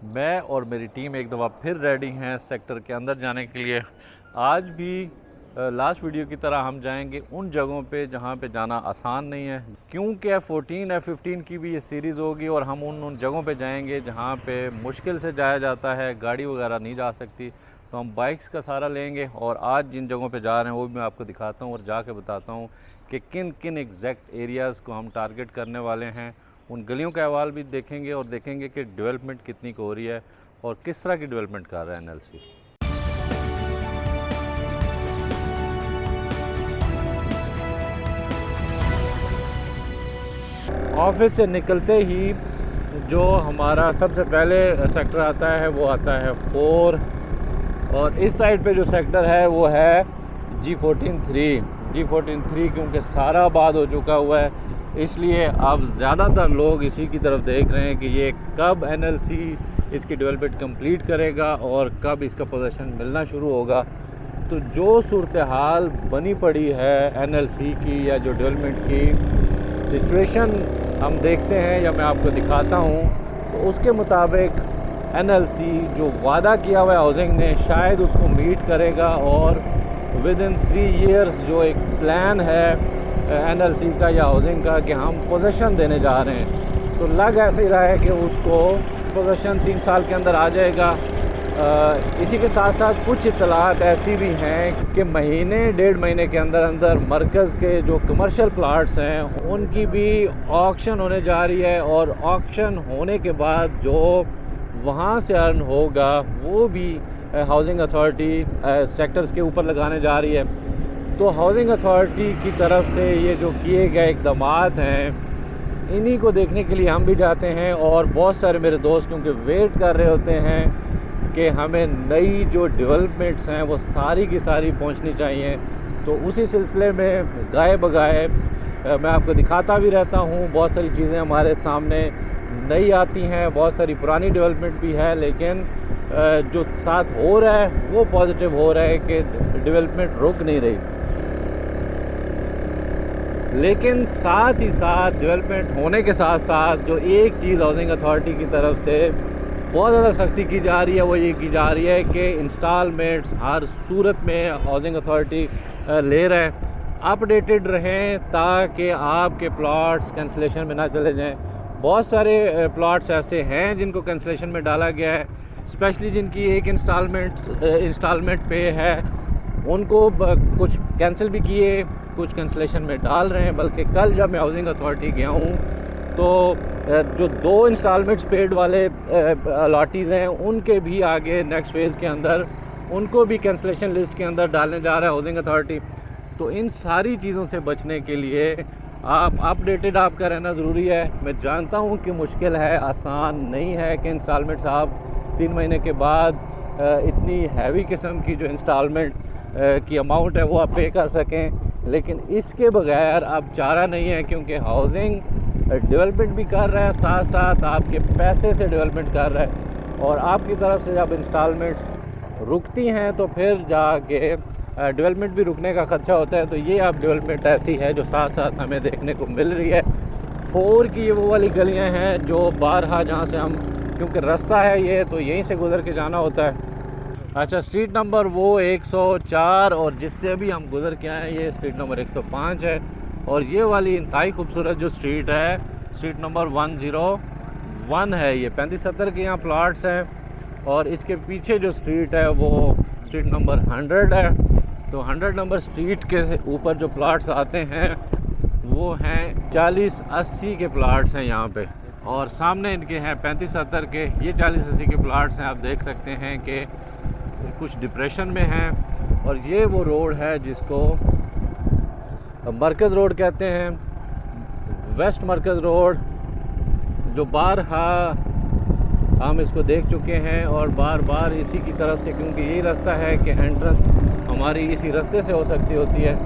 मैं और मेरी टीम एक दफ़ा फिर रेडी हैं सेक्टर के अंदर जाने के लिए। आज भी लास्ट वीडियो की तरह हम जाएंगे उन जगहों पे जहाँ पे जाना आसान नहीं है, क्योंकि F14 F15 की भी ये सीरीज़ होगी और हम उन जगहों पे जाएंगे जहाँ पे मुश्किल से जाया जाता है, गाड़ी वगैरह नहीं जा सकती। तो हम बाइक्स का सहारा लेंगे और आज जिन जगहों पे जा रहे हैं वो भी मैं आपको दिखाता हूँ और जाके बताता हूँ कि किन किन एग्जैक्ट एरियाज़ को हम टारगेट करने वाले हैं। उन गलियों का अहवाल भी देखेंगे और देखेंगे कि डेवलपमेंट कितनी हो रही है और किस तरह की डेवलपमेंट कर रहा है NLC। ऑफिस से निकलते ही जो हमारा सबसे पहले सेक्टर आता है वो आता है 4, और इस साइड पे जो सेक्टर है वो है G14-3 क्योंकि सारा आबाद हो चुका हुआ है, इसलिए अब ज़्यादातर लोग इसी की तरफ देख रहे हैं कि ये कब NLC इसकी डेवलपमेंट कंप्लीट करेगा और कब इसका पोजीशन मिलना शुरू होगा। तो जो सूरत हाल बनी पड़ी है NLC की या जो डेवलपमेंट की सिचुएशन हम देखते हैं या मैं आपको दिखाता हूँ, तो उसके मुताबिक NLC जो वादा किया हुआ है हाउसिंग ने शायद उसको मीट करेगा और विद इन 3 ईयर्स जो एक प्लान है NLC का या हाउसिंग का कि हम पोजीशन देने जा रहे हैं, तो लग ऐसे ही रहा है कि उसको पोजीशन 3 साल के अंदर आ जाएगा। इसी के साथ साथ कुछ इत्तलात ऐसी भी हैं कि महीने 1.5 महीने के अंदर अंदर मरकज़ के जो कमर्शियल प्लाट्स हैं उनकी भी ऑक्शन होने जा रही है, और ऑक्शन होने के बाद जो वहाँ से अर्न होगा वो भी हाउसिंग अथॉरिटी सेक्टर्स के ऊपर लगाने जा रही है। तो हाउसिंग अथॉरिटी की तरफ से ये जो किए गए इक़दामात हैं इन्हीं को देखने के लिए हम भी जाते हैं, और बहुत सारे मेरे दोस्त क्योंकि वेट कर रहे होते हैं कि हमें नई जो डेवलपमेंट्स हैं वो सारी की सारी पहुंचनी चाहिए। तो उसी सिलसिले में गाए बगाए मैं आपको दिखाता भी रहता हूं। बहुत सारी चीज़ें हमारे सामने नई आती हैं, बहुत सारी पुरानी डेवलपमेंट भी है, लेकिन जो साथ हो रहा है वो पॉजिटिव हो रहा है कि डेवलपमेंट रुक नहीं रही। लेकिन साथ ही साथ डेवलपमेंट होने के साथ साथ जो एक चीज़ हाउसिंग अथॉरिटी की तरफ से बहुत ज़्यादा सख्ती की जा रही है वो ये की जा रही है कि इंस्टॉलमेंट्स हर सूरत में हाउसिंग अथॉरिटी ले रहे हैं। अपडेटेड रहें ताकि आपके प्लॉट्स कैंसिलेशन में ना चले जाएं। बहुत सारे प्लॉट्स ऐसे हैं जिनको कैंसिलेशन में डाला गया है, स्पेशली जिनकी एक इंस्टॉलमेंट पे है उनको कुछ कैंसिल भी किए, कुछ कैंसिलेशन में डाल रहे हैं। बल्कि कल जब मैं हाउसिंग अथॉरिटी गया हूँ तो जो 2 इंस्टॉलमेंट्स पेड वाले अलॉटीज़ हैं उनके भी आगे नेक्स्ट फेज़ के अंदर उनको भी कैंसिलेशन लिस्ट के अंदर डालने जा रहा है हाउसिंग अथॉरिटी। तो इन सारी चीज़ों से बचने के लिए आप अपडेटेड आपका रहना ज़रूरी है। मैं जानता हूँ कि मुश्किल है, आसान नहीं है कि इंस्टॉलमेंट्स आप 3 महीने के बाद इतनी हैवी किस्म की जो इंस्टॉलमेंट की अमाउंट है वो आप पे कर सकें, लेकिन इसके बगैर अब चारा नहीं है, क्योंकि हाउसिंग डेवलपमेंट भी कर रहा है, साथ साथ आपके पैसे से डेवलपमेंट कर रहा है, और आपकी तरफ से जब इंस्टॉलमेंट्स रुकती हैं तो फिर जाके डेवलपमेंट भी रुकने का ख़दशा होता है। तो ये अब डेवलपमेंट ऐसी है जो साथ साथ हमें देखने को मिल रही है। 4 की ये वो वाली गलियां हैं जो बारहा जहाँ से हम, क्योंकि रास्ता है ये तो यहीं से गुज़र के जाना होता है। अच्छा, स्ट्रीट नंबर वो 104 और जिससे अभी हम गुज़र के आए ये स्ट्रीट नंबर 105 है, और ये वाली इंतहाई खूबसूरत जो स्ट्रीट है स्ट्रीट नंबर 101 है। ये 35-70 के यहाँ प्लाट्स हैं, और इसके पीछे जो स्ट्रीट है वो स्ट्रीट नंबर 100 है। तो 100 नंबर स्ट्रीट के ऊपर जो प्लाट्स आते हैं वो हैं 40-80 के प्लाट्स हैं यहाँ पे, और सामने इनके हैं 35-70 के। ये 40-80 के प्लाट्स हैं, आप देख सकते हैं कि कुछ डिप्रेशन में हैं। और ये वो रोड है जिसको मरकज़ रोड कहते हैं, वेस्ट मरकज़ रोड, जो बारहा हम इसको देख चुके हैं और बार बार इसी की तरफ से, क्योंकि यही रास्ता है कि एंट्रेंस हमारी इसी रास्ते से हो सकती होती है।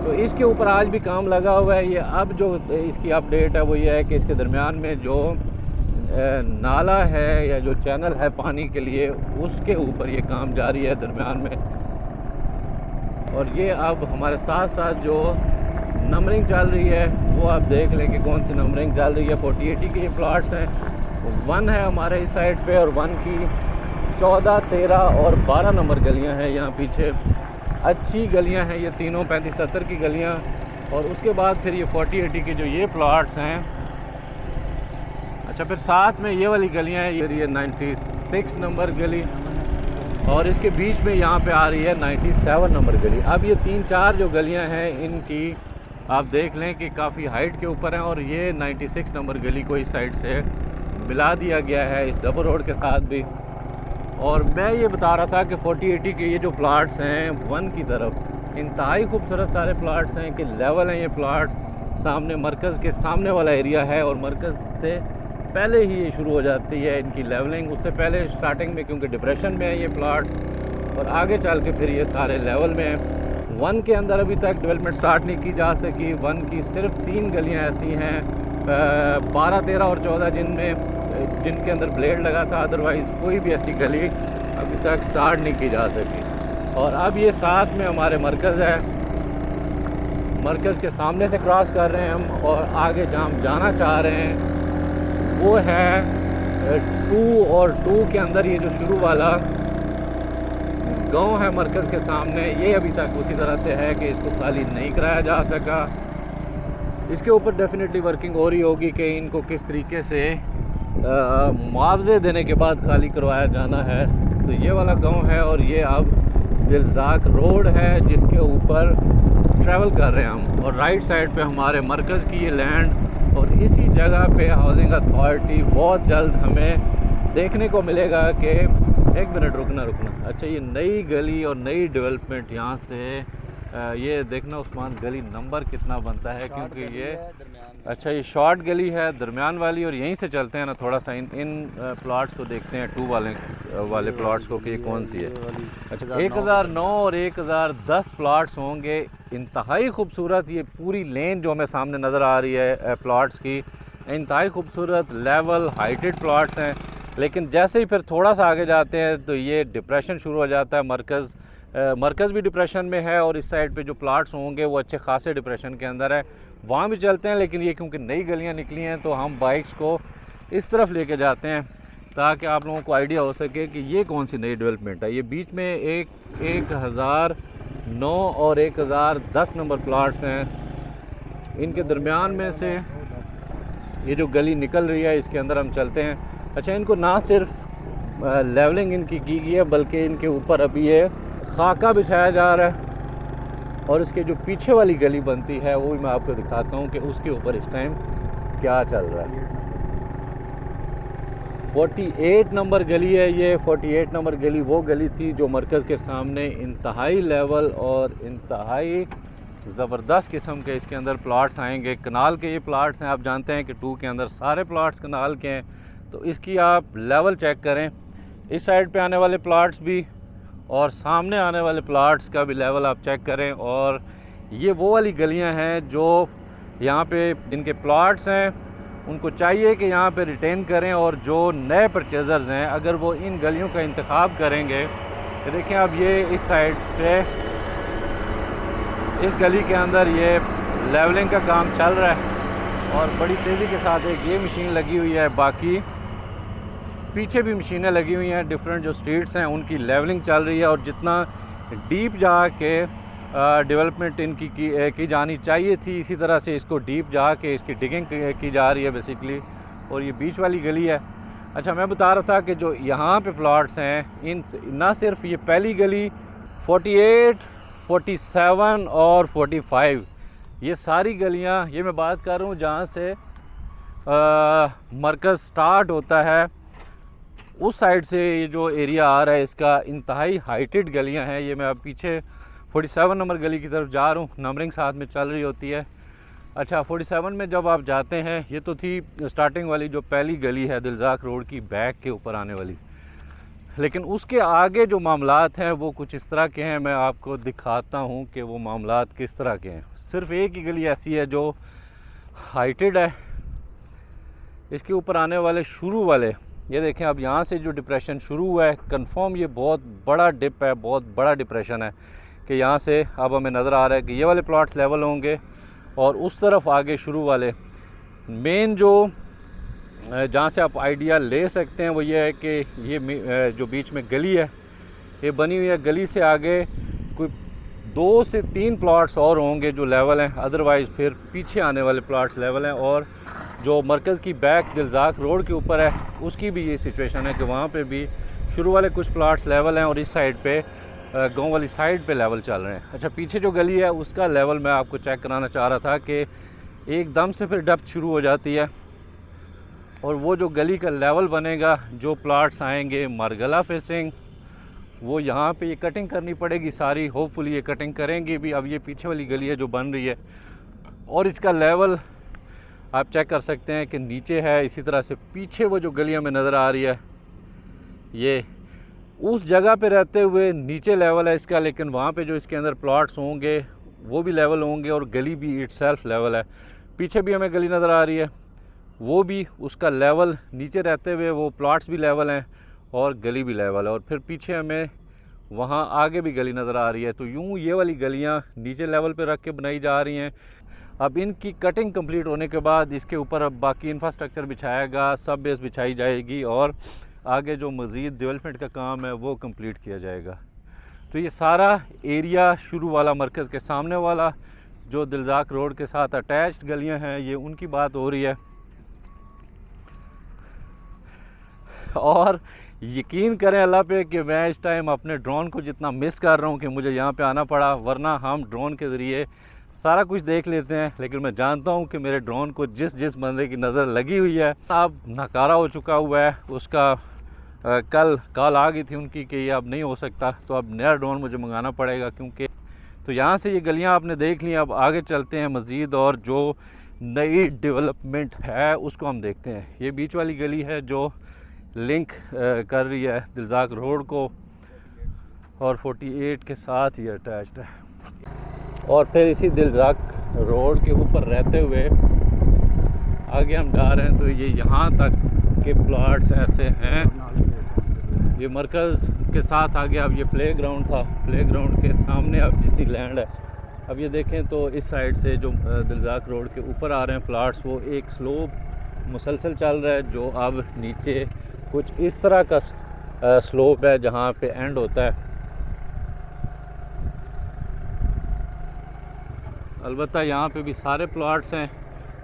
तो इसके ऊपर आज भी काम लगा हुआ है। ये अब जो इसकी अपडेट है वो ये है कि इसके दरमियान में जो नाला है या जो चैनल है पानी के लिए, उसके ऊपर ये काम जारी है दरमियान में। और ये अब हमारे साथ साथ जो नंबरिंग चल रही है वो आप देख लें कि कौन सी नंबरिंग चल रही है। 4080 के ये प्लाट्स हैं, वन है हमारे इस साइड पे, और वन की 14, 13 और 12 नंबर गलियां हैं यहाँ पीछे। अच्छी गलियां हैं ये तीनों, 35, 70 की गलियां। और उसके बाद फिर ये 40, 80 के जो ये प्लॉट्स हैं। अच्छा, फिर साथ में ये वाली गलियां हैं, ये 96 नंबर गली, और इसके बीच में यहाँ पे आ रही है 97 नंबर गली। अब ये 3-4 जो गलियां हैं इनकी आप देख लें कि काफ़ी हाइट के ऊपर हैं, और ये 96 नंबर गली को इस साइड से मिला दिया गया है इस डबल रोड के साथ भी। और मैं ये बता रहा था कि 40, 80 के ये जो प्लाट्स हैं वन की तरफ, इंतहाई खूबसूरत सारे प्लाट्स हैं कि लेवल हैं ये प्लाट्स। सामने मरकज़ के सामने वाला एरिया है, और मरकज़ से पहले ही ये शुरू हो जाती है इनकी लेवलिंग। उससे पहले स्टार्टिंग में क्योंकि डिप्रेशन में है ये प्लाट्स, और आगे चल के फिर ये सारे लेवल में हैं। वन के अंदर अभी तक डेवलपमेंट स्टार्ट नहीं की जा सकी। वन की सिर्फ 3 गलियाँ ऐसी हैं, 12, 13 और 14 जिनके अंदर ब्लेड लगा था। अदरवाइज़ कोई भी ऐसी गली अभी तक स्टार्ट नहीं की जा सकी। और अब ये साथ में हमारे मरकज़ है, मरकज़ के सामने से क्रॉस कर रहे हैं हम, और आगे जहाँ हम जाना चाह रहे हैं वो है 2 और 2 के अंदर ये जो शुरू वाला गांव है मरकज़ के सामने, ये अभी तक उसी तरह से है कि इसको खाली नहीं कराया जा सका। इसके ऊपर डेफिनेटली वर्किंग हो रही होगी कि इनको किस तरीके से मुआवजे देने के बाद खाली करवाया जाना है। तो ये वाला गांव है, और ये अब दिलजाक रोड है जिसके ऊपर ट्रैवल कर रहे हैं हम। और राइट साइड पे हमारे मरकज़ की ये लैंड, और इसी जगह पे हाउसिंग अथॉरिटी बहुत जल्द हमें देखने को मिलेगा कि 1 मिनट रुकना। अच्छा, ये नई गली और नई डेवलपमेंट यहाँ से ये देखना उस्मान, गली नंबर कितना बनता है, क्योंकि ये अच्छा ये शॉर्ट गली है दरमियान वाली। और यहीं से चलते हैं ना थोड़ा सा इन प्लॉट्स को देखते हैं, 2 वाले प्लॉट्स को कि ये कौन सी है। अच्छा, 1009 और 1010 प्लॉट्स होंगे, इंतहाई खूबसूरत। ये पूरी लेन जो हमें सामने नज़र आ रही है प्लॉट्स की, इंतहाई खूबसूरत लेवल हाइटेड प्लॉट्स हैं। लेकिन जैसे ही फिर थोड़ा सा आगे जाते हैं तो ये डिप्रेशन शुरू हो जाता है। मरकज़ भी डिप्रेशन में है, और इस साइड पे जो प्लाट्स होंगे वो अच्छे खासे डिप्रेशन के अंदर है। वहाँ भी चलते हैं, लेकिन ये क्योंकि नई गलियाँ निकली हैं तो हम बाइक्स को इस तरफ लेके जाते हैं ताकि आप लोगों को आइडिया हो सके कि ये कौन सी नई डेवलपमेंट है। ये बीच में 1009 और 1010 नंबर प्लाट्स हैं। इनके दरमियान में से ये जो गली निकल रही है इसके अंदर हम चलते हैं। अच्छा, इनको ना सिर्फ लेवलिंग इनकी की गई है, बल्कि इनके ऊपर अभी ये खाका बिछाया जा रहा है। और इसके जो पीछे वाली गली बनती है वो भी मैं आपको दिखाता हूँ कि उसके ऊपर इस टाइम क्या चल रहा है। 48 नंबर गली है ये। 48 नंबर गली वो गली थी जो मरकज़ के सामने इंतहाई लेवल और इंतहाई ज़बरदस्त किस्म के इसके अंदर प्लाट्स आएंगे। कनाल के ये प्लाट्स हैं, आप जानते हैं कि 2 के अंदर सारे प्लाट्स कनाल के हैं। तो इसकी आप लेवल चेक करें, इस साइड पे आने वाले प्लाट्स भी और सामने आने वाले प्लाट्स का भी लेवल आप चेक करें। और ये वो वाली गलियां हैं जो यहाँ पे जिनके प्लाट्स हैं उनको चाहिए कि यहाँ पे रिटेन करें, और जो नए परचेज़र्स हैं अगर वो इन गलियों का इंतखाब करेंगे तो देखें अब ये इस साइड पे इस गली के अंदर ये लेवलिंग का काम चल रहा है और बड़ी तेज़ी के साथ एक ये मशीन लगी हुई है, बाकी पीछे भी मशीनें लगी हुई हैं। डिफरेंट जो स्ट्रीट्स हैं उनकी लेवलिंग चल रही है और जितना डीप जा के डेवलपमेंट इनकी की जानी चाहिए थी, इसी तरह से इसको डीप जा के इसकी डिगिंग की जा रही है बेसिकली। और ये बीच वाली गली है। अच्छा, मैं बता रहा था कि जो यहाँ पे प्लॉट्स हैं इन ना सिर्फ ये पहली गली 48, 47 और 45 ये सारी गलियाँ, ये मैं बात कर रहा हूँ जहाँ से मरकज़ स्टार्ट होता है उस साइड से ये जो एरिया आ रहा है इसका इंतहाई हाइटेड गलियां हैं। ये मैं अब पीछे 47 नंबर गली की तरफ जा रहा हूँ, नंबरिंग साथ में चल रही होती है। अच्छा, 47 में जब आप जाते हैं, ये तो थी स्टार्टिंग वाली जो पहली गली है दिलजाक रोड की बैक के ऊपर आने वाली, लेकिन उसके आगे जो मामलात हैं वो कुछ इस तरह के हैं। मैं आपको दिखाता हूँ कि वो मामलात किस तरह के हैं। सिर्फ एक ही गली ऐसी है जो हाइटेड है, इसके ऊपर आने वाले शुरू वाले ये देखें। अब यहाँ से जो डिप्रेशन शुरू हुआ है, कंफर्म ये बहुत बड़ा डिप है, बहुत बड़ा डिप्रेशन है कि यहाँ से अब हमें नज़र आ रहा है कि ये वाले प्लॉट्स लेवल होंगे और उस तरफ आगे शुरू वाले मेन जो जहाँ से आप आइडिया ले सकते हैं वो ये है कि ये जो बीच में गली है ये बनी हुई है, गली से आगे कोई 2 से 3 प्लॉट्स और होंगे जो लेवल हैं, अदरवाइज़ फिर पीछे आने वाले प्लॉट्स लेवल हैं। और जो मरकज़ की बैक दिलजाक रोड के ऊपर है उसकी भी ये सिचुएशन है कि वहाँ पे भी शुरू वाले कुछ प्लॉट्स लेवल हैं और इस साइड पे गांव वाली साइड पे लेवल चल रहे हैं। अच्छा, पीछे जो गली है उसका लेवल मैं आपको चेक कराना चाह रहा था कि एकदम से फिर डेप्थ शुरू हो जाती है और वो जो गली का लेवल बनेगा, जो प्लॉट्स आएंगे मरगला फेसिंग, वो यहाँ पे ये कटिंग करनी पड़ेगी सारी। होपफुली ये कटिंग करेंगी भी। अब ये पीछे वाली गली है जो बन रही है और इसका लेवल आप चेक कर सकते हैं कि नीचे है। इसी तरह से पीछे वो जो गलियाँ में नज़र आ रही है ये उस जगह पे रहते हुए नीचे लेवल है इसका, लेकिन वहाँ पे जो इसके अंदर प्लॉट्स होंगे वो भी लेवल होंगे और गली भी इटसेल्फ लेवल है। पीछे भी हमें गली नज़र आ रही है, वो भी उसका लेवल नीचे रहते हुए वो प्लॉट्स भी लेवल हैं और गली भी लेवल है। और फिर पीछे हमें वहाँ आगे भी गली नज़र आ रही है। तो यूँ ये वाली गलियाँ नीचे लेवल पे रख के बनाई जा रही हैं। अब इनकी कटिंग कंप्लीट होने के बाद इसके ऊपर अब बाकी इंफ्रास्ट्रक्चर बिछाएगा, सब बेस बिछाई जाएगी और आगे जो मज़ीद डेवलपमेंट का काम है वो कंप्लीट किया जाएगा। तो ये सारा एरिया शुरू वाला मरकज़ के सामने वाला जो दिलजाक रोड के साथ अटैच्ड गलियां हैं, ये उनकी बात हो रही है। और यकीन करें अल्लाह पे कि मैं इस टाइम अपने ड्रोन को जितना मिस कर रहा हूँ कि मुझे यहाँ पे आना पड़ा, वरना हम ड्रोन के ज़रिए सारा कुछ देख लेते हैं। लेकिन मैं जानता हूँ कि मेरे ड्रोन को जिस जिस बंदे की नज़र लगी हुई है अब नकारा हो चुका हुआ है। उसका कल कॉल आ गई थी उनकी कि ये अब नहीं हो सकता, तो अब नया ड्रोन मुझे मंगाना पड़ेगा। क्योंकि तो यहाँ से ये गलियाँ आपने देख ली, अब आगे चलते हैं मज़ीद और जो नई डेवलपमेंट है उसको हम देखते हैं। ये बीच वाली गली है जो लिंक कर रही है दिलजाक रोड को और 48 के साथ ही अटैच्ड है। और फिर इसी दिलजाक रोड के ऊपर रहते हुए आगे हम जा रहे हैं तो ये यहाँ तक के प्लॉट्स ऐसे हैं। ये मरकज़ के साथ आगे अब ये प्लेग्राउंड था, प्लेग्राउंड के सामने अब जितनी लैंड है, अब ये देखें तो इस साइड से जो दिलजाक रोड के ऊपर आ रहे हैं प्लॉट्स, वो एक स्लोप मुसलसल चल रहा है जो अब नीचे कुछ इस तरह का स्लोप है जहाँ पे एंड होता है। अलबत्ता यहाँ पे भी सारे प्लॉट्स हैं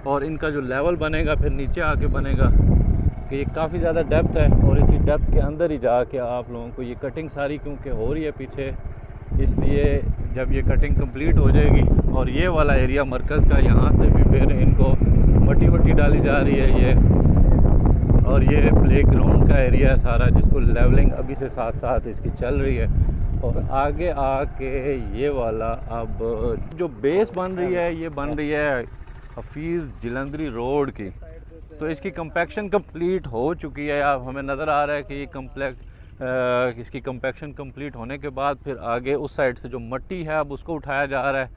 और इनका जो लेवल बनेगा फिर नीचे आके बनेगा कि ये काफ़ी ज़्यादा डेप्थ है और इसी डेप्थ के अंदर ही जाके आप लोगों को ये कटिंग सारी क्योंकि हो रही है पीछे, इसलिए जब ये कटिंग कंप्लीट हो जाएगी और ये वाला एरिया मरकज़ का, यहाँ से भी फिर इनको मट्टी वट्टी डाली जा रही है ये, और ये प्ले ग्राउंड का एरिया है सारा जिसको लेवलिंग अभी से साथ साथ इसकी चल रही है। और आगे आके ये वाला अब जो बेस बन रही है ये बन रही है हफीज़ जलंधरी रोड की, तो इसकी कंपैक्शन कंप्लीट हो चुकी है। अब हमें नज़र आ रहा है कि ये इसकी कंपैक्शन कंप्लीट होने के बाद फिर आगे उस साइड से जो मिट्टी है अब उसको उठाया जा रहा है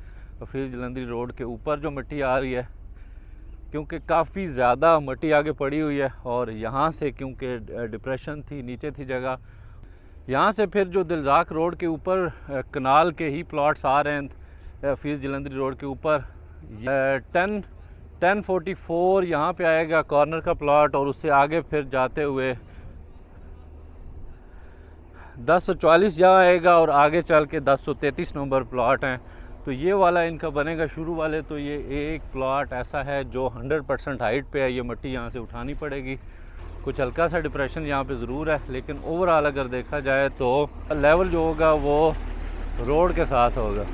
हफीज़ जलंधरी रोड के ऊपर जो मिट्टी आ रही है, क्योंकि काफ़ी ज़्यादा मिट्टी आगे पड़ी हुई है और यहाँ से क्योंकि डिप्रेशन थी, नीचे थी जगह, यहाँ से फिर जो दिलजाक रोड के ऊपर कनाल के ही प्लॉट्स आ रहे हैं हफीज़ जलंधरी रोड के ऊपर। 1044 यहाँ पे आएगा कॉर्नर का प्लॉट और उससे आगे फिर जाते हुए 1044 यहाँ आएगा और आगे चल के 1033 नंबर प्लॉट हैं। तो ये वाला इनका बनेगा शुरू वाले। तो ये एक प्लॉट ऐसा है जो 100% हाइट पे है, ये मिट्टी यहाँ से उठानी पड़ेगी। कुछ हल्का सा डिप्रेशन यहाँ पे ज़रूर है, लेकिन ओवरऑल अगर देखा जाए तो लेवल जो होगा वो रोड के साथ होगा।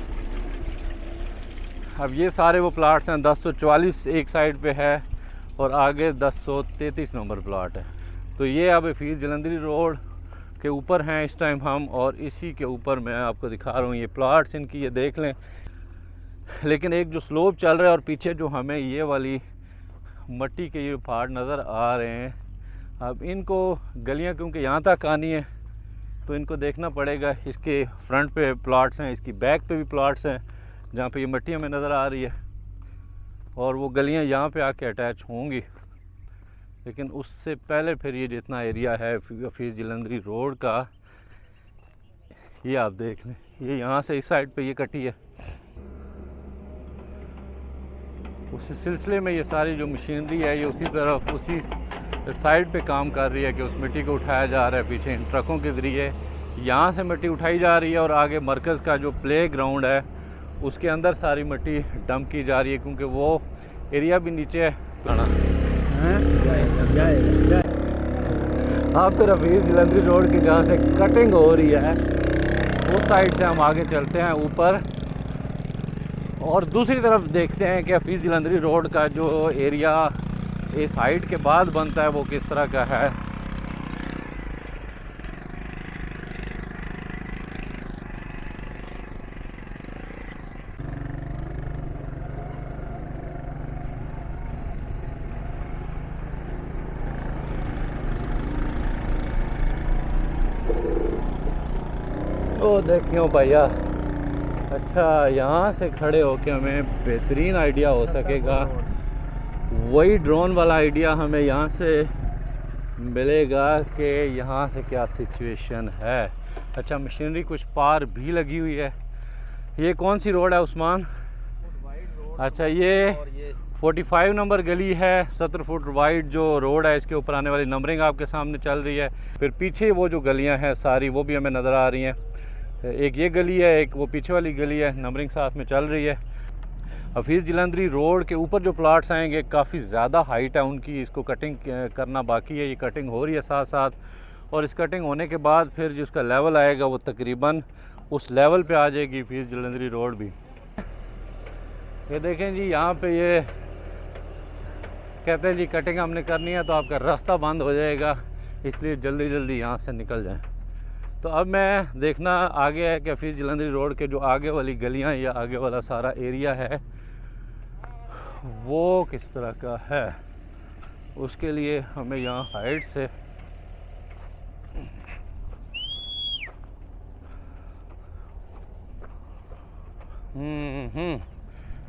अब ये सारे वो प्लाट्स हैं, 1044 एक साइड पे है और आगे 1033 नंबर प्लाट है। तो ये अब हफीज़ जलंधरी रोड के ऊपर हैं इस टाइम हम, और इसी के ऊपर मैं आपको दिखा रहा हूँ ये प्लाट्स इनकी, ये देख लें। लेकिन एक जो स्लोप चल रहा है और पीछे जो हमें ये वाली मिट्टी के ये पहाड़ नज़र आ रहे हैं, अब इनको गलियाँ क्योंकि यहाँ तक आनी है तो इनको देखना पड़ेगा। इसके फ्रंट पे प्लॉट्स हैं, इसकी बैक पे भी प्लॉट्स हैं जहाँ पे ये मिट्टी हमें नज़र आ रही है, और वो गलियाँ यहाँ पे आके अटैच होंगी। लेकिन उससे पहले फिर ये जितना एरिया है हफीज़ जलंधरी रोड का, ये आप देख लें, ये यहाँ से इस साइड पे ये कटी है। उसी सिलसिले में ये सारी जो मशीनरी है ये उसी तरफ उसी साइड पे काम कर रही है कि उस मिट्टी को उठाया जा रहा है पीछे इन ट्रकों के ज़रिए। यहाँ से मिट्टी उठाई जा रही है और आगे मरकज़ का जो प्ले ग्राउंड है उसके अंदर सारी मिट्टी डंप की जा रही है, क्योंकि वो एरिया भी नीचे है। आप फिर हफीज़ जलंधरी रोड की जहाँ से कटिंग हो रही है उस साइड से हम आगे चलते हैं ऊपर और दूसरी तरफ देखते हैं कि हफीज़ जलंधरी रोड का जो एरिया इस हाइट के बाद बनता है वो किस तरह का है। ओ देखियो भैया, अच्छा यहाँ से खड़े होके हमें बेहतरीन आइडिया हो सकेगा। वही ड्रोन वाला आइडिया हमें यहाँ से मिलेगा कि यहाँ से क्या सिचुएशन है। अच्छा, मशीनरी कुछ पार भी लगी हुई है। ये कौन सी रोड है उस्मान? अच्छा, ये 45 नंबर गली है, 70 फुट वाइड जो रोड है, इसके ऊपर आने वाली नंबरिंग आपके सामने चल रही है। फिर पीछे वो जो गलियाँ हैं सारी वो भी हमें नज़र आ रही हैं। एक ये गली है, एक वो पीछे वाली गली है, नंबरिंग साथ में चल रही है। हफीज़ जलंधरी रोड के ऊपर जो प्लाट्स आएंगे काफ़ी ज़्यादा हाइट है उनकी, इसको कटिंग करना बाकी है। ये कटिंग हो रही है साथ साथ, और इस कटिंग होने के बाद फिर जो उसका लेवल आएगा वो तकरीबन उस लेवल पे आ जाएगी हफीज़ जलंधरी रोड भी। ये देखें जी, यहाँ पे ये कहते हैं जी कटिंग हमने करनी है तो आपका रास्ता बंद हो जाएगा, इसलिए जल्दी जल्दी यहाँ से निकल जाएं। तो अब मैं देखना आगे है कि हफीज़ जलंधरी रोड के जो आगे वाली गलियाँ या आगे वाला सारा एरिया है वो किस तरह का है। उसके लिए हमें यहाँ हाइट से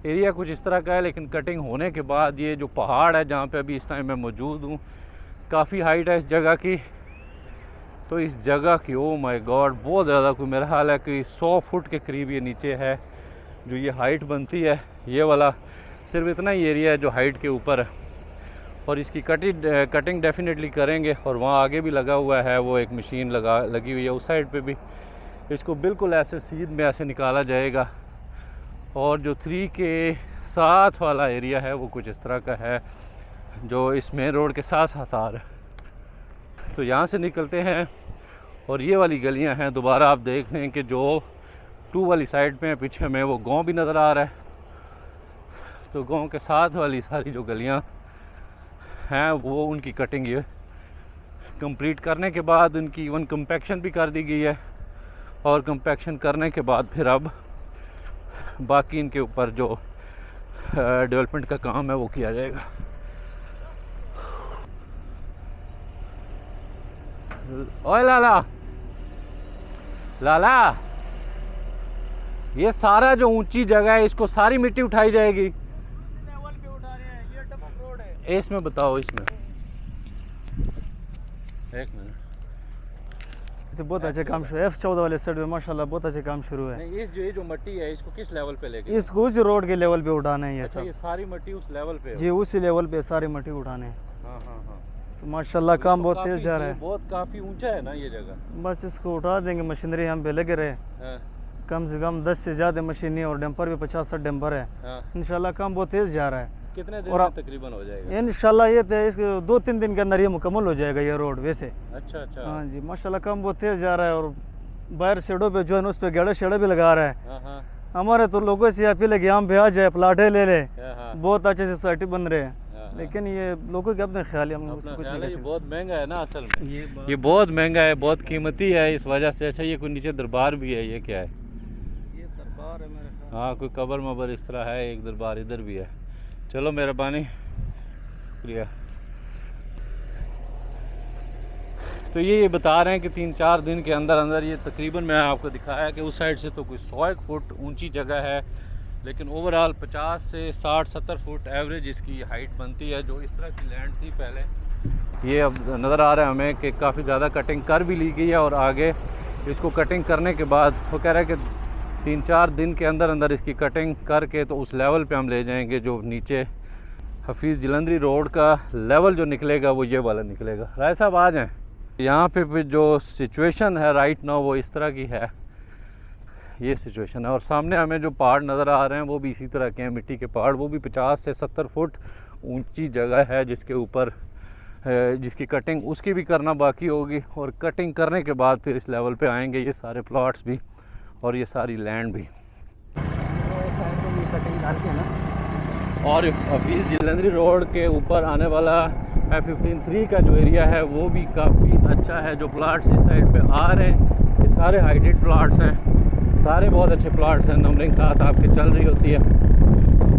एरिया कुछ इस तरह का है, लेकिन कटिंग होने के बाद ये जो पहाड़ है जहाँ पे अभी इस टाइम मैं मौजूद हूँ, काफ़ी हाइट है इस जगह की। तो इस जगह की ओ माय गॉड बहुत ज़्यादा, कोई मेरा ख्याल है कि 100 फुट के करीब ये नीचे है जो ये हाइट बनती है। ये वाला सिर्फ इतना ही एरिया है जो हाइट के ऊपर है, और इसकी कटिंग डेफिनेटली करेंगे। और वहाँ आगे भी लगा हुआ है वो एक मशीन लगी हुई है, उस साइड पे भी इसको बिल्कुल ऐसे सीध में ऐसे निकाला जाएगा। और जो 3 के साथ वाला एरिया है वो कुछ इस तरह का है जो इस मेन रोड के साथ साथ आ रहा है। तो यहाँ से निकलते हैं और ये वाली गलियाँ हैं, दोबारा आप देख लें कि जो 2 वाली साइड पे हैं, पीछे में वो गांव भी नज़र आ रहा है। तो गांव के साथ वाली सारी जो गलियाँ हैं वो उनकी कटिंग ये कंप्लीट करने के बाद उनकी इवन कंपैक्शन भी कर दी गई है, और कंपैक्शन करने के बाद फिर अब बाकी इनके ऊपर जो डेवलपमेंट का काम है वो किया जाएगा। ओए लाला लाला, ये सारा जो ऊंची जगह है इसको सारी मिट्टी उठाई जाएगी? लेवल पे उठाने हैं, ये डबल रोड है। इसमें बताओ, इसमें एक मिनट से बहुत अच्छे काम शुरू है। F14 वाले साइड में माशाल्लाह बहुत अच्छे काम शुरू है। नहीं, इस जो मट्टी है इसको किस लेवल पे लेके? इसको उस रोड के लेवल पे उठाना है। अच्छा, ये सारी मट्टी उस लेवल पे है? जी, उसी लेवल पे सारी मट्टी उठाने हैं। हाँ हाँ हाँ। तो माशाल्लाह काम बहुत तेज जा रहा है। बहुत काफ़ी ऊंचा है ना ये जगह। बस इसको उठा देंगे, मशीनरी हम पे लगे रहे। कम से कम 10 से ज़्यादा मशीनें और डंपर भी 50-60 डंपर है। इंशाल्लाह काम बहुत तेज जा रहा है। कितने दिन में तकरीबन हो जाएगा? इंशाल्लाह ये तो इसके 2-3 दिन के अंदर ये मुकम्मल हो जाएगा ये रोड वैसे। अच्छा अच्छा। हाँ जी, माशाल्लाह काम बहुत तेज जा रहा है। और बाहर शेडों पे जो है उस पर गेड़ा शेड़ा भी लगा रहा है। हमारे तो लोगों से अपील है कि हम पे आ जाए, प्लाटे ले ले, बहुत अच्छे से सोसाइटी बन रहे हैं। लेकिन ये लोगों के अपने ख्याल है, हम उसको कुछ नहीं कह सकते। ये बहुत महंगा है ना असल में, ये बहुत महंगा है, बहुत कीमती है इस वजह से। अच्छा, ये कोई नीचे दरबार भी है, ये क्या है? ये दरबार है मेरे ख्याल। हाँ, कोई कब्र मबर इस तरह है, एक दरबार इधर भी है। चलो मेहरबानी, शुक्रिया। तो ये बता रहे हैं कि 3-4 दिन के अंदर अंदर ये तकरीबन मैं आपको दिखाया कि उस साइड से तो कोई 100 फुट ऊंची जगह है, लेकिन ओवरऑल 50 से 60-70 फुट एवरेज इसकी हाइट बनती है। जो इस तरह की लैंड थी पहले, ये अब नज़र आ रहा है हमें कि काफ़ी ज़्यादा कटिंग कर भी ली गई है, और आगे इसको कटिंग करने के बाद वो कह रहा है कि 3-4 दिन के अंदर अंदर इसकी कटिंग करके तो उस लेवल पे हम ले जाएंगे जो नीचे हफीज़ जलंधरी रोड का लेवल जो निकलेगा वो ये वाला निकलेगा। राय साहब आ जाएँ। यहाँ पे जो सिचुएशन है राइट नाउ वो इस तरह की है, ये सिचुएशन है। और सामने हमें जो पहाड़ नज़र आ रहे हैं वो भी इसी तरह के हैं, मिट्टी के पहाड़। वो भी 50 से 70 फुट ऊंची जगह है जिसके ऊपर जिसकी कटिंग उसकी भी करना बाकी होगी। और कटिंग करने के बाद फिर इस लेवल पे आएंगे ये सारे प्लॉट्स भी और ये सारी लैंड भी। और हफीज़ जलंधरी रोड के ऊपर आने वाला F15-3 का जो एरिया है वो भी काफ़ी अच्छा है। जो प्लाट्स इस साइड पे आ रहे हैं ये सारे हाइटेड प्लाट्स हैं, सारे बहुत अच्छे प्लाट्स हैं। नंबरिंग साथ आपके चल रही होती है।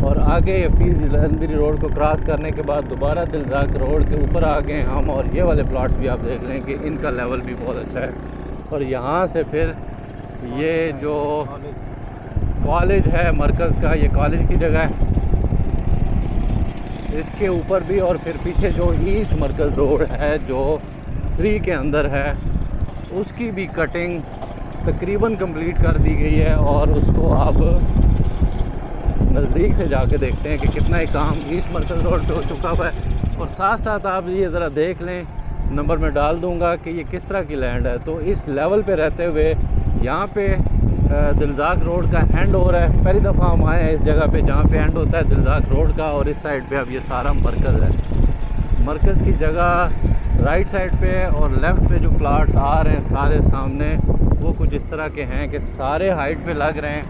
और आगे हफीज़ जलंधरी रोड को क्रॉस करने के बाद दोबारा दिलजाक रोड के ऊपर आ गए हम। और ये वाले प्लाट्स भी आप देख लें कि इनका लेवल भी बहुत अच्छा है। और यहाँ से फिर ये जो कॉलेज है मरकज़ का, ये कॉलेज की जगह है, इसके ऊपर भी। और फिर पीछे जो ईस्ट मरकज़ रोड है जो 3 के अंदर है उसकी भी कटिंग तकरीबन कंप्लीट कर दी गई है। और उसको अब नज़दीक से जाके देखते हैं कि कितना ही काम ईस्ट मरकज़ रोड पे हो चुका हुआ है। और साथ साथ आप ये ज़रा देख लें, नंबर में डाल दूंगा कि ये किस तरह की लैंड है। तो इस लेवल पे रहते हुए यहाँ पे दिलजाक रोड का एंड हो रहा है। पहली दफ़ा हम आए हैं इस जगह पे जहाँ पे एंड होता है दिलजाक रोड का। और इस साइड पे अब ये सारा मरकज़ है। मरकज़ की जगह राइट साइड पे और लेफ़्ट पे जो प्लाट्स आ रहे हैं सारे सामने वो कुछ इस तरह के हैं कि सारे हाइट पे लग रहे हैं,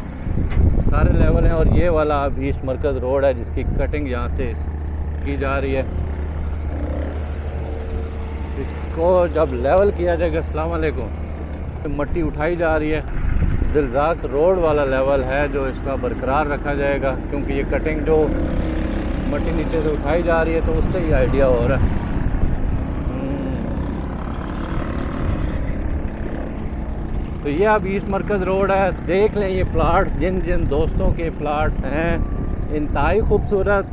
सारे लेवल हैं। और ये वाला अब ईस्ट मरकज़ रोड है जिसकी कटिंग यहाँ से की जा रही है। इसको जब लेवल किया जाएगा, अस्सलाम वालेकुम, मट्टी उठाई जा रही है। दिलजाक रोड वाला लेवल है जो इसका बरकरार रखा जाएगा, क्योंकि ये कटिंग जो मट्टी नीचे से उठाई जा रही है तो उससे ही आइडिया हो रहा है। तो ये अब ईस्ट मरकज़ रोड है। देख लें ये प्लाट, जिन जिन दोस्तों के प्लाट्स हैं, इंतहाई खूबसूरत,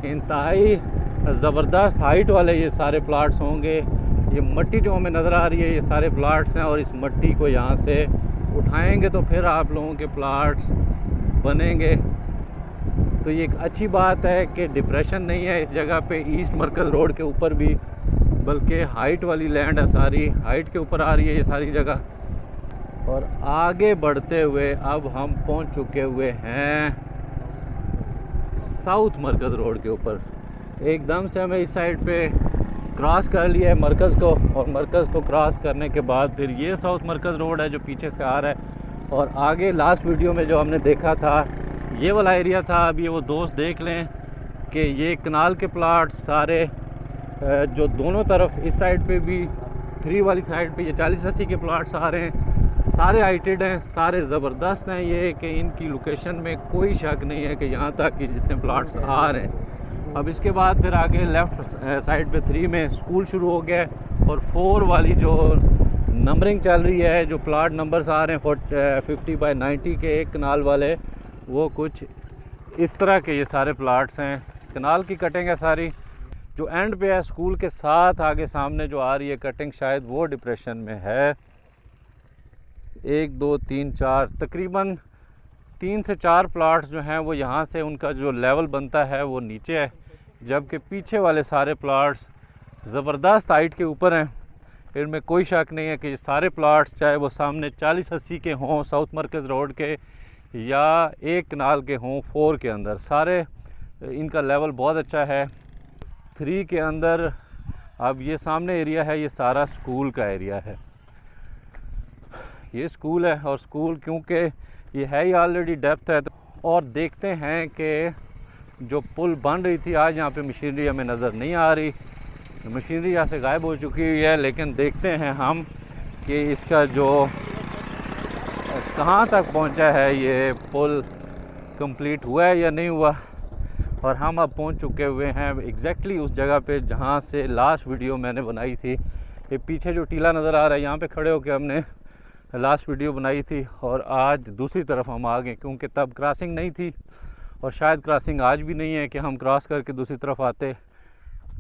इंतहाई ज़बरदस्त हाइट वाले ये सारे प्लाट्स होंगे। ये मट्टी जो हमें नज़र आ रही है ये सारे प्लाट्स हैं। और इस मट्टी को यहाँ से उठाएंगे तो फिर आप लोगों के प्लाट्स बनेंगे। तो ये एक अच्छी बात है कि डिप्रेशन नहीं है इस जगह पे ईस्ट मरकज़ रोड के ऊपर भी, बल्कि हाइट वाली लैंड है, सारी हाइट के ऊपर आ रही है ये सारी जगह। और आगे बढ़ते हुए अब हम पहुंच चुके हुए हैं साउथ मरकज़ रोड के ऊपर। एकदम से हमें इस साइड पे क्रॉस कर लिया है मरकज़ को। और मरकज़ को क्रॉस करने के बाद फिर ये साउथ मरकज़ रोड है जो पीछे से आ रहा है। और आगे लास्ट वीडियो में जो हमने देखा था ये वाला एरिया था। अब ये वो दोस्त देख लें कि ये कनाल के प्लाट सारे जो दोनों तरफ इस साइड पे भी 3 वाली साइड पे ये 40-80 के प्लाट्स आ रहे हैं, सारे हाइटेड हैं, सारे ज़बरदस्त हैं। ये कि इनकी लोकेशन में कोई शक नहीं है कि यहाँ तक कि जितने प्लाट्स आ रहे हैं। अब इसके बाद फिर आगे लेफ़्ट साइड पे 3 में स्कूल शुरू हो गया है। और 4 वाली जो नंबरिंग चल रही है, जो प्लाट नंबर्स आ रहे हैं 50/90 के एक कनाल वाले, वो कुछ इस तरह के ये सारे प्लाट्स हैं। कनाल की कटिंग है सारी। जो एंड पे है स्कूल के साथ आगे सामने जो आ रही है कटिंग, शायद वो डिप्रेशन में है। 1 2 3 4 तकरीबन 3 से 4 प्लाट्स जो हैं वो यहाँ से उनका जो लेवल बनता है वो नीचे है, जबकि पीछे वाले सारे प्लाट्स ज़बरदस्त हाइट के ऊपर हैं। इनमें कोई शक नहीं है कि ये सारे प्लाट्स, चाहे वो सामने 40-80 के हों साउथ मरकज़ रोड के, या एक कनाल के हों 4 के अंदर, सारे इनका लेवल बहुत अच्छा है। 3 के अंदर अब ये सामने एरिया है, ये सारा स्कूल का एरिया है। ये स्कूल है और स्कूल क्योंकि ये है ही ऑलरेडी डेप्थ है। और देखते हैं कि जो पुल बन रही थी, आज यहाँ पे मशीनरी हमें नज़र नहीं आ रही, मशीनरी यहाँ से गायब हो चुकी हुई है। लेकिन देखते हैं हम कि इसका जो कहाँ तक पहुँचा है, ये पुल कंप्लीट हुआ है या नहीं हुआ। और हम अब पहुँच चुके हुए हैं एग्जैक्टली उस जगह पे जहाँ से लास्ट वीडियो मैंने बनाई थी। ये पीछे जो टीला नज़र आ रहा है, यहाँ पे खड़े होकर हमने लास्ट वीडियो बनाई थी। और आज दूसरी तरफ हम आ गए क्योंकि तब क्रॉसिंग नहीं थी, और शायद क्रॉसिंग आज भी नहीं है कि हम क्रॉस करके दूसरी तरफ आते।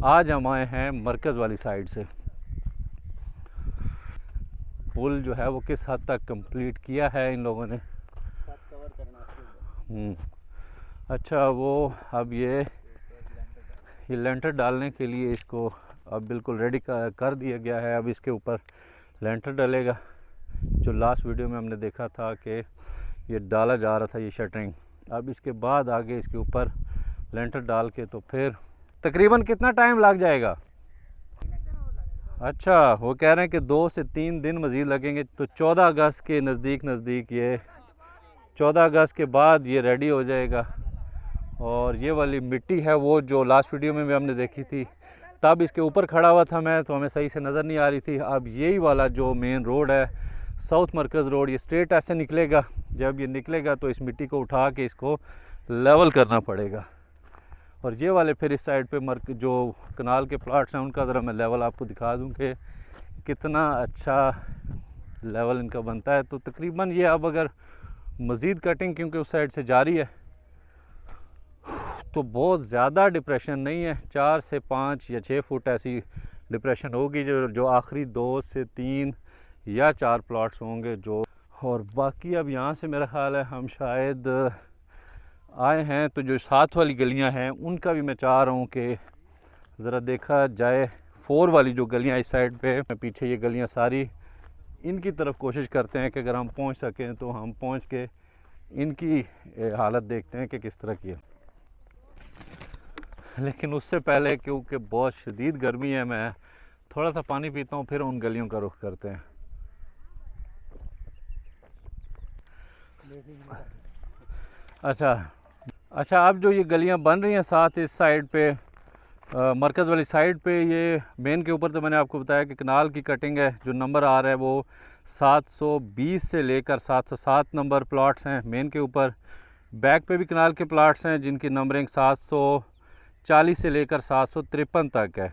आज हम आए हैं मरकज़ वाली साइड से। पुल जो है वो किस हद तक कंप्लीट किया है इन लोगों ने। अच्छा, वो अब ये ये लेंटर डालने के लिए इसको अब बिल्कुल रेडी कर दिया गया है। अब इसके ऊपर लेंटर डलेगा। जो लास्ट वीडियो में हमने देखा था कि ये डाला जा रहा था ये शटरिंग, अब इसके बाद आगे इसके ऊपर लेंटर डाल के तो फिर तकरीबन कितना टाइम लग जाएगा? अच्छा, वो कह रहे हैं कि 2 से 3 दिन मज़ीद लगेंगे। तो 14 अगस्त के नज़दीक ये 14 अगस्त के बाद ये रेडी हो जाएगा। और ये वाली मिट्टी है वो जो लास्ट वीडियो में भी हमने देखी थी, तब इसके ऊपर खड़ा हुआ था मैं, तो हमें सही से नज़र नहीं आ रही थी। अब यही वाला जो मेन रोड है साउथ मरकज़ रोड, ये स्ट्रेट ऐसे निकलेगा। जब ये निकलेगा तो इस मिट्टी को उठा के इसको लेवल करना पड़ेगा। और ये वाले फिर इस साइड पे जो कनाल के प्लाट्स हैं उनका ज़रा मैं लेवल आपको दिखा दूं कि कितना अच्छा लेवल इनका बनता है। तो तकरीबन ये अब अगर मज़ीद कटिंग क्योंकि उस साइड से जारी है तो बहुत ज़्यादा डिप्रेशन नहीं है, 4 से 5 या 6 फुट ऐसी डिप्रेशन होगी जो आखिरी 2 से 3 या 4 प्लॉट्स होंगे जो। और बाकी अब यहाँ से मेरा ख्याल है हम शायद आए हैं, तो जो साथ वाली गलियां हैं उनका भी मैं चाह रहा हूँ कि ज़रा देखा जाए। 4 वाली जो गलियां इस साइड पे पीछे ये गलियां सारी, इनकी तरफ कोशिश करते हैं कि अगर हम पहुँच सकें तो हम पहुँच के इनकी हालत देखते हैं कि किस तरह की है। लेकिन उससे पहले क्योंकि बहुत शदीद गर्मी है, मैं थोड़ा सा पानी पीता हूँ, फिर उन गलियों का रुख करते हैं। अच्छा, अब जो ये गलियां बन रही हैं साथ इस साइड पे मरकज़ वाली साइड पे, ये मेन के ऊपर तो मैंने आपको बताया कि कनाल की कटिंग है। जो नंबर आ रहा है वो 720 से लेकर 707 नंबर प्लॉट्स हैं मेन के ऊपर। बैक पे भी कनाल के प्लॉट्स हैं जिनकी नंबरिंग 740 से लेकर 753 तक है।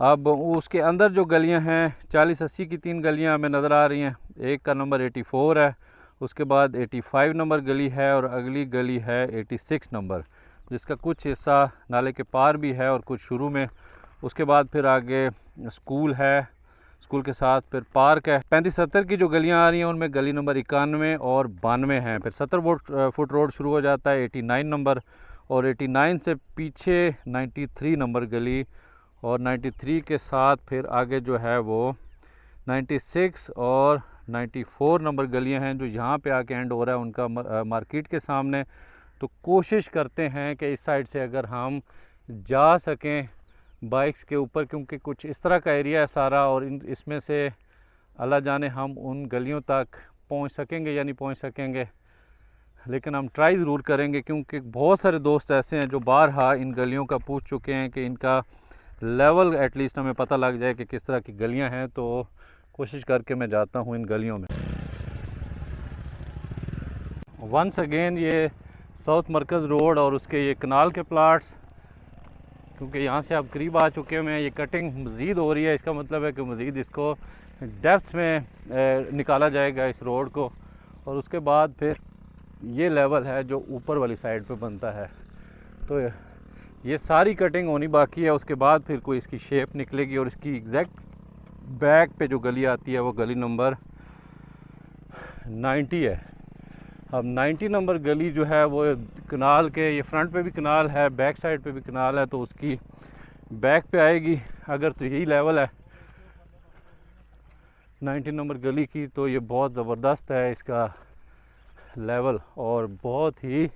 अब उसके अंदर जो गलियां हैं 40-80 की 3 गलियां हमें नज़र आ रही हैं। एक का नंबर 84 है, उसके बाद 85 नंबर गली है और अगली गली है 86 नंबर, जिसका कुछ हिस्सा नाले के पार भी है और कुछ शुरू में। उसके बाद फिर आगे स्कूल है, स्कूल के साथ फिर पार्क है। 35-70 की जो गलियां आ रही हैं उनमें गली नंबर 91 और 92 हैं। फिर 70 फुट रोड शुरू हो जाता है 89 नंबर, और 89 से पीछे 93 नंबर गली, और 93 के साथ फिर आगे जो है वो 96 और 94 नंबर गलियां हैं जो यहाँ पे आके एंड हो रहा है उनका मार्केट के सामने। तो कोशिश करते हैं कि इस साइड से अगर हम जा सकें बाइक्स के ऊपर, क्योंकि कुछ इस तरह का एरिया है सारा, और इसमें से अल्लाह जाने हम उन गलियों तक पहुँच सकेंगे या नहीं पहुँच सकेंगे, लेकिन हम ट्राई ज़रूर करेंगे। क्योंकि बहुत सारे दोस्त ऐसे हैं जो बारहा इन गलियों का पूछ चुके हैं कि इनका लेवल एटलीस्ट हमें पता लग जाए कि किस तरह की गलियां हैं। तो कोशिश करके मैं जाता हूं इन गलियों में। वंस अगेन ये साउथ मरकज़ रोड और उसके ये कनाल के प्लाट्स, क्योंकि यहाँ से आप करीब आ चुके हैं, ये कटिंग मज़ीद हो रही है। इसका मतलब है कि मज़ीद इसको डेप्थ में निकाला जाएगा इस रोड को, और उसके बाद फिर ये लेवल है जो ऊपर वाली साइड पे बनता है। तो ये सारी कटिंग होनी बाकी है, उसके बाद फिर कोई इसकी शेप निकलेगी। और इसकी एग्जैक्ट बैक पे जो गली आती है वो गली नंबर 90 है। अब 90 नंबर गली जो है वो कनाल के, ये फ्रंट पे भी कनाल है, बैक साइड पे भी कनाल है, तो उसकी बैक पे आएगी। अगर तो यही लेवल है 90 नंबर गली की, तो ये बहुत ज़बरदस्त है इसका लेवल, और बहुत ही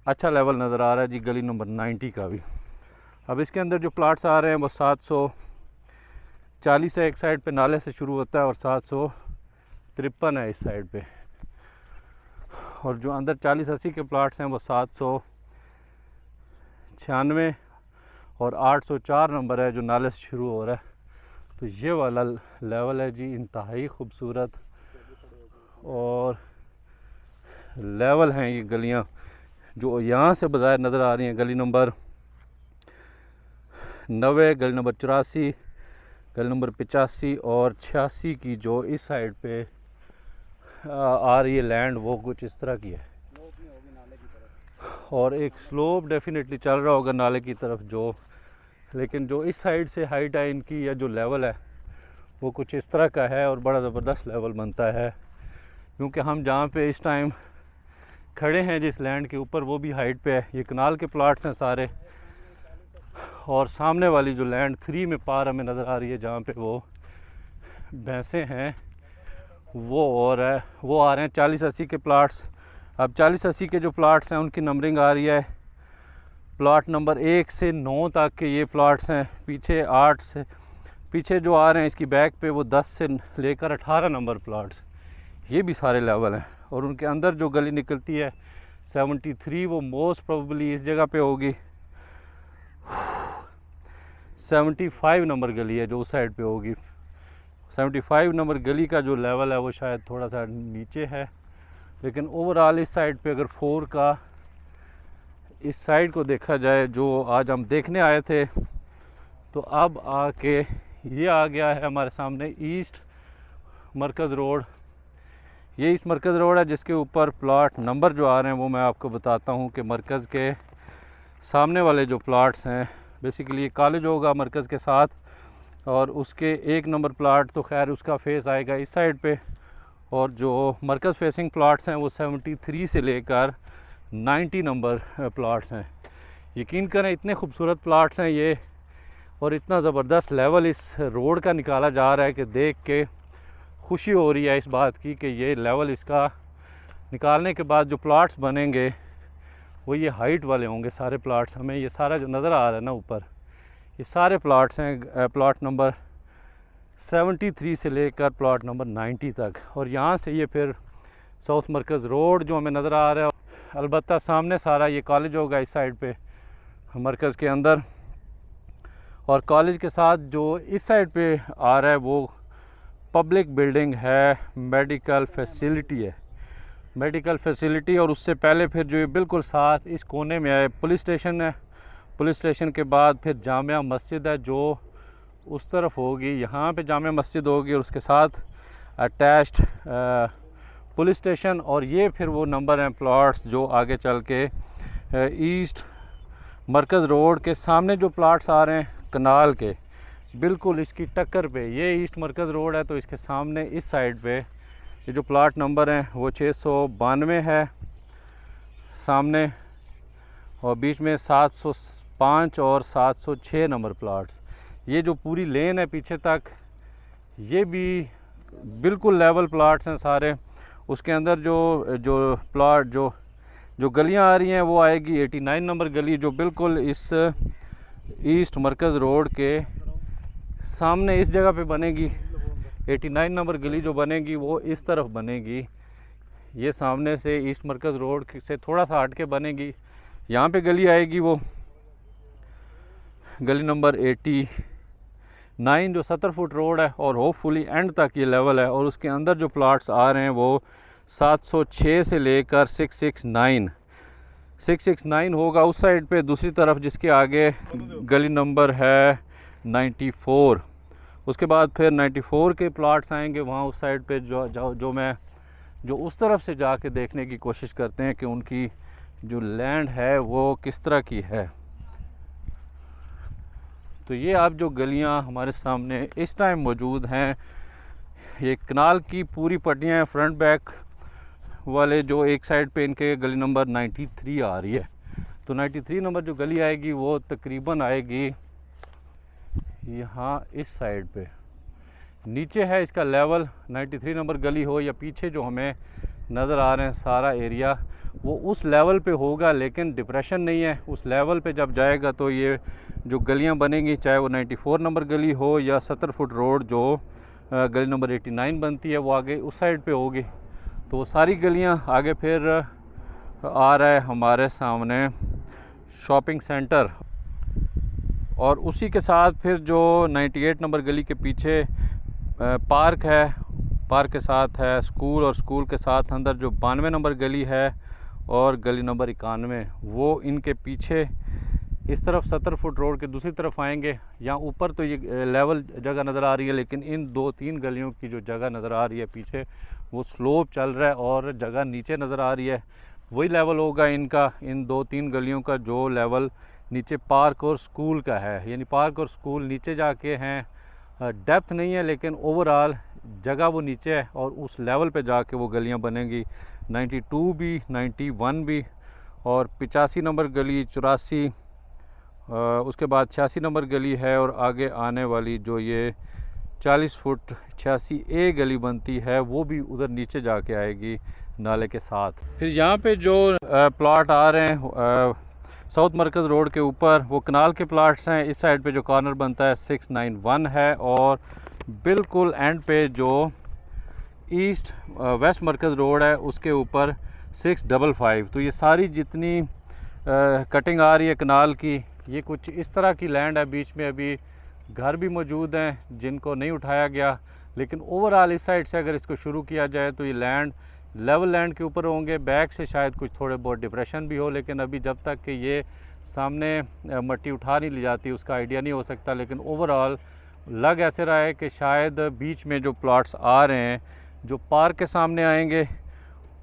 अच्छा लेवल नज़र आ रहा है जी गली नंबर 90 का भी। अब इसके अंदर जो प्लाट्स आ रहे हैं वो 740 है, एक साइड पे नाले से शुरू होता है, और 753 है इस साइड पे। और जो अंदर 40-80 के प्लाट्स हैं वो 796 और 804 नंबर है जो नाले से शुरू हो रहा है। तो ये वाला लेवल है जी, इंतहाई खूबसूरत और लेवल हैं ये गलियां जो यहाँ से बाज़ार नज़र आ रही हैं। गली नंबर 90, गली नंबर 84, गली नंबर 85 और 86 की जो इस साइड पे आ रही है लैंड, वो कुछ इस तरह की है। और एक स्लोप डेफिनेटली चल रहा होगा नाले की तरफ जो, लेकिन जो इस साइड से हाइट है इनकी या जो लेवल है वो कुछ इस तरह का है, और बड़ा ज़बरदस्त लेवल बनता है। क्योंकि हम जहाँ पे इस टाइम खड़े हैं जिस लैंड के ऊपर, वो भी हाइट पे है। ये कनाल के प्लाट्स हैं सारे, और सामने वाली जो लैंड 3 में पार हमें नज़र आ रही है जहाँ पे वो भैंसें हैं वो आ रहे हैं 40-80 के प्लाट्स। अब 40-80 के जो प्लाट्स हैं उनकी नंबरिंग आ रही है प्लाट नंबर 1 से 9 तक के ये प्लाट्स हैं। पीछे 8 से पीछे जो आ रहे हैं इसकी बैक पे वो 10 से लेकर 18 नंबर प्लाट्स, ये भी सारे लेवल हैं। और उनके अंदर जो गली निकलती है 73 वो मोस्ट प्रोबेबली इस जगह पे होगी। 75 नंबर गली है जो उस साइड पे होगी। 75 नंबर गली का जो लेवल है वो शायद थोड़ा सा नीचे है, लेकिन ओवरऑल इस साइड पे अगर 4 का इस साइड को देखा जाए जो आज हम देखने आए थे, तो अब आके ये आ गया है हमारे सामने ईस्ट मरकज़ रोड। ये ईस्ट मरकज़ रोड है जिसके ऊपर प्लाट नंबर जो आ रहे हैं वो मैं आपको बताता हूँ कि मरकज़ के सामने वाले जो प्लाट्स हैं बेसिकली कॉलेज होगा मरकज़ के साथ, और उसके 1 नंबर प्लाट तो खैर उसका फेस आएगा इस साइड पे, और जो मरकज़ फेसिंग प्लाट्स हैं वो 73 से लेकर 90 नंबर प्लाट्स हैं। यकीन करें इतने खूबसूरत प्लाट्स हैं ये, और इतना ज़बरदस्त लेवल इस रोड का निकाला जा रहा है कि देख के खुशी हो रही है इस बात की कि ये लेवल इसका निकालने के बाद जो प्लाट्स बनेंगे वो ये हाइट वाले होंगे सारे प्लाट्स। हमें ये सारा जो नज़र आ रहा है ना ऊपर, ये सारे प्लाट्स हैं प्लाट नंबर 73 से लेकर प्लाट नंबर 90 तक। और यहाँ से ये फिर साउथ मरकज़ रोड जो हमें नज़र आ रहा है, अलबत्ता सामने सारा ये कॉलेज होगा इस साइड पे मरकज़ के अंदर, और कॉलेज के साथ जो इस साइड पे आ रहा है वो पब्लिक बिल्डिंग है, मेडिकल फैसिलिटी है, मेडिकल फैसिलिटी। और उससे पहले फिर जो बिल्कुल साथ इस कोने में है पुलिस स्टेशन है। पुलिस स्टेशन के बाद फिर जामिया मस्जिद है जो उस तरफ होगी, यहाँ पे जामिया मस्जिद होगी और उसके साथ अटैच्ड पुलिस स्टेशन। और ये फिर वो नंबर हैं प्लाट्स जो आगे चल के ईस्ट मरकज़ रोड के सामने जो प्लाट्स आ रहे हैं कनाल के बिल्कुल इसकी टक्कर पे, ये ईस्ट मरकज़ रोड है तो इसके सामने इस साइड पे ये जो प्लाट नंबर हैं वो 692 है सामने, और बीच में 705 और 706 नंबर प्लाट्स। ये जो पूरी लेन है पीछे तक ये भी बिल्कुल लेवल प्लाट्स हैं सारे। उसके अंदर जो प्लाट जो गलियां आ रही हैं वो आएगी 89 नंबर गली जो बिल्कुल इस ईस्ट मरकज़ रोड के सामने इस जगह पे बनेगी। 89 नंबर गली जो बनेगी वो इस तरफ बनेगी, ये सामने से ईस्ट मरकज़ रोड से थोड़ा सा हट के बनेगी। यहाँ पे गली आएगी वो गली नंबर 89 जो 70 फुट रोड है, और होपफुली एंड तक ये लेवल है। और उसके अंदर जो प्लाट्स आ रहे हैं वो 706 से लेकर 669 होगा उस साइड पे। दूसरी तरफ जिसके आगे गली नंबर है 94, उसके बाद फिर 94 के प्लाट्स आएंगे वहाँ उस साइड पे जो उस तरफ से जाके देखने की कोशिश करते हैं कि उनकी जो लैंड है वो किस तरह की है। तो ये आप जो गलियां हमारे सामने इस टाइम मौजूद हैं, ये कनाल की पूरी पट्टियाँ हैं फ्रंट बैक वाले, जो एक साइड पे इनके गली नंबर 93 आ रही है। तो 93 नंबर जो गली आएगी वो तकरीबन आएगी यहाँ इस साइड पे, नीचे है इसका लेवल। 93 नंबर गली हो या पीछे जो हमें नज़र आ रहे हैं सारा एरिया वो उस लेवल पे होगा, लेकिन डिप्रेशन नहीं है। उस लेवल पे जब जाएगा तो ये जो गलियां बनेंगी चाहे वो 94 नंबर गली हो या 70 फुट रोड जो गली नंबर 89 बनती है वो आगे उस साइड पे होगी। तो वो सारी गलियां आगे फिर आ रहा है हमारे सामने शॉपिंग सेंटर, और उसी के साथ फिर जो 98 नंबर गली के पीछे पार्क है, पार्क के साथ है स्कूल, और स्कूल के साथ अंदर जो 92 नंबर गली है और गली नंबर 91 वो इनके पीछे इस तरफ 70 फुट रोड के दूसरी तरफ आएंगे। यहाँ ऊपर तो ये लेवल जगह नज़र आ रही है, लेकिन इन 2-3 गलियों की जो जगह नज़र आ रही है पीछे वो स्लोप चल रहा है और जगह नीचे नज़र आ रही है। वही लेवल होगा इनका, इन 2-3 गलियों का जो लेवल नीचे पार्क और स्कूल का है, यानी पार्क और स्कूल नीचे जाके हैं। डेप्थ नहीं है लेकिन ओवरऑल जगह वो नीचे है, और उस लेवल पे जाके वो गलियां बनेंगी। 92 भी, 91 भी, और 85 नंबर गली, 84 उसके बाद 86 नंबर गली है और आगे आने वाली जो ये 40 फुट 86A गली बनती है वो भी उधर नीचे जाके आएगी नाले के साथ। फिर यहाँ पे जो प्लाट आ रहे हैं साउथ मरकज़ रोड के ऊपर वो कनाल के प्लाट्स हैं। इस साइड पे जो कॉर्नर बनता है 691 है और बिल्कुल एंड पे जो ईस्ट वेस्ट मरकज़ रोड है उसके ऊपर 655। तो ये सारी जितनी कटिंग आ रही है कनाल की, ये कुछ इस तरह की लैंड है। बीच में अभी घर भी मौजूद हैं जिनको नहीं उठाया गया, लेकिन ओवरऑल इस साइड से अगर इसको शुरू किया जाए तो ये लैंड लेवल लैंड के ऊपर होंगे। बैक से शायद कुछ थोड़े बहुत डिप्रेशन भी हो, लेकिन अभी जब तक कि ये सामने मट्टी उठा नहीं ली जाती उसका आइडिया नहीं हो सकता। लेकिन ओवरऑल लग ऐसे रहा है कि शायद बीच में जो प्लाट्स आ रहे हैं जो पार्क के सामने आएंगे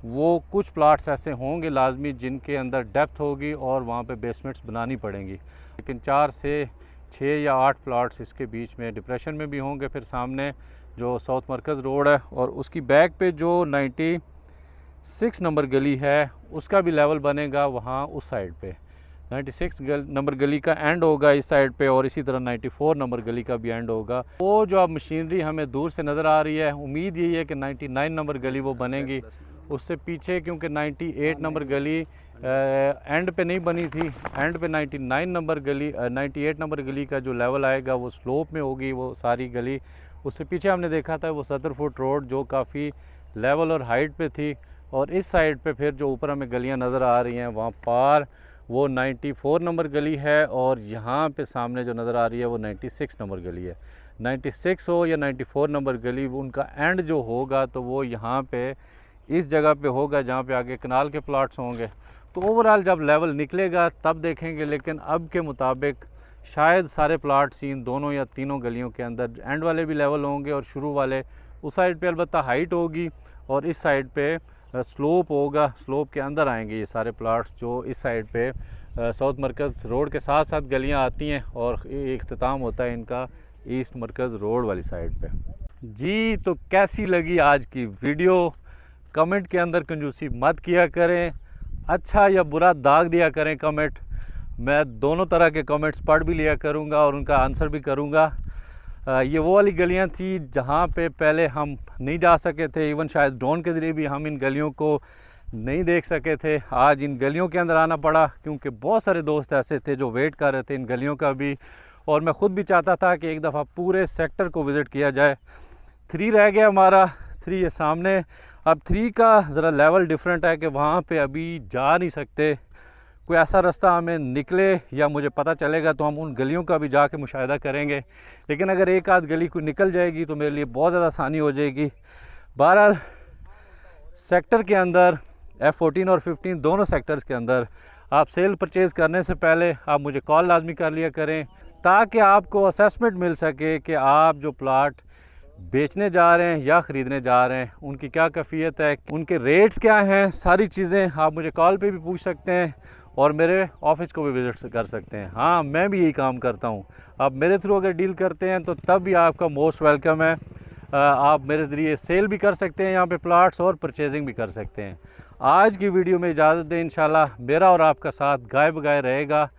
वो कुछ प्लाट्स ऐसे होंगे लाजमी जिनके अंदर डेप्थ होगी और वहाँ पे बेसमेंट्स बनानी पड़ेंगी। लेकिन 4 से 6 या 8 प्लाट्स इसके बीच में डिप्रेशन में भी होंगे। फिर सामने जो साउथ मरकज़ रोड है और उसकी बैक पे जो 96 नंबर गली है उसका भी लेवल बनेगा वहाँ उस साइड पे। 96 नंबर गली का एंड होगा इस साइड पे और इसी तरह 94 नंबर गली का भी एंड होगा। वो जो अब मशीनरी हमें दूर से नज़र आ रही है, उम्मीद यही है कि 99 नंबर गली वो बनेगी। उससे पीछे क्योंकि 98 नंबर गली एंड पे नहीं बनी थी, एंड पे 99 नंबर गली 98 नंबर गली का जो लेवल आएगा वो स्लोप में होगी वो सारी गली। उससे पीछे हमने देखा था वो 70 फुट रोड जो काफ़ी लेवल और हाइट पे थी। और इस साइड पे फिर जो ऊपर हमें गलियां नज़र आ रही हैं वहाँ पार वो 94 नंबर गली है और यहाँ पे सामने जो नज़र आ रही है वो 96 नंबर गली है। 96 हो या 94 नंबर गली, उनका एंड जो होगा तो वो यहाँ पे इस जगह पे होगा जहाँ पे आगे कनाल के प्लाट्स होंगे। तो ओवरऑल जब लेवल निकलेगा तब देखेंगे, लेकिन अब के मुताबिक शायद सारे प्लाट्स इन दोनों या तीनों गलियों के अंदर एंड वाले भी लेवल होंगे और शुरू वाले उस साइड पे अलबत्ता हाइट होगी और इस साइड पे स्लोप होगा। स्लोप के अंदर आएंगे ये सारे प्लाट्स जो इस साइड पे साउथ मरकज़ रोड के साथ साथ गलियां आती हैं और इख्तिताम होता है इनका ईस्ट मरकज़ रोड वाली साइड पे। जी तो कैसी लगी आज की वीडियो? कमेंट के अंदर कंजूसी मत किया करें, अच्छा या बुरा दाग दिया करें कमेंट। मैं दोनों तरह के कमेंट्स पढ़ भी लिया करूँगा और उनका आंसर भी करूँगा। ये वो वाली गलियाँ थी जहाँ पे पहले हम नहीं जा सके थे, इवन शायद ड्रोन के ज़रिए भी हम इन गलियों को नहीं देख सके थे। आज इन गलियों के अंदर आना पड़ा क्योंकि बहुत सारे दोस्त ऐसे थे जो वेट कर रहे थे इन गलियों का भी, और मैं ख़ुद भी चाहता था कि एक दफ़ा पूरे सेक्टर को विज़िट किया जाए। 3 रह गया हमारा, 3 ये सामने। अब 3 का ज़रा लेवल डिफरेंट है कि वहाँ पे अभी जा नहीं सकते। कोई ऐसा रास्ता हमें निकले या मुझे पता चलेगा तो हम उन गलियों का भी जाके मुशाहिदा करेंगे। लेकिन अगर एक आध गली को निकल जाएगी तो मेरे लिए बहुत ज़्यादा आसानी हो जाएगी। बहरहाल सेक्टर के अंदर F14 और 15 दोनों सेक्टर्स के अंदर आप सेल परचेज़ करने से पहले आप मुझे कॉल लाजमी कर लिया करें ताकि आपको असेसमेंट मिल सके कि आप जो प्लाट बेचने जा रहे हैं या ख़रीदने जा रहे हैं उनकी क्या कैफियत है, उनके रेट्स क्या हैं। सारी चीज़ें आप मुझे कॉल पे भी पूछ सकते हैं और मेरे ऑफिस को भी विज़िट कर सकते हैं। हाँ, मैं भी यही काम करता हूँ। आप मेरे थ्रू अगर डील करते हैं तो तब भी आपका मोस्ट वेलकम है। आप मेरे ज़रिए सेल भी कर सकते हैं यहाँ पे प्लाट्स और परचेजिंग भी कर सकते हैं। आज की वीडियो में इजाज़त दें, इंशाल्लाह मेरा और आपका साथ गाय बगाए रहेगा।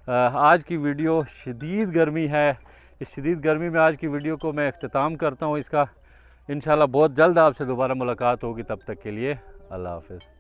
आज की वीडियो शदीद गर्मी है, इस शदीद गर्मी में आज की वीडियो को मैं इख्तिताम करता हूँ इसका। इंशाल्लाह बहुत जल्द आपसे दोबारा मुलाकात होगी, तब तक के लिए अल्लाह हाफ़िज़।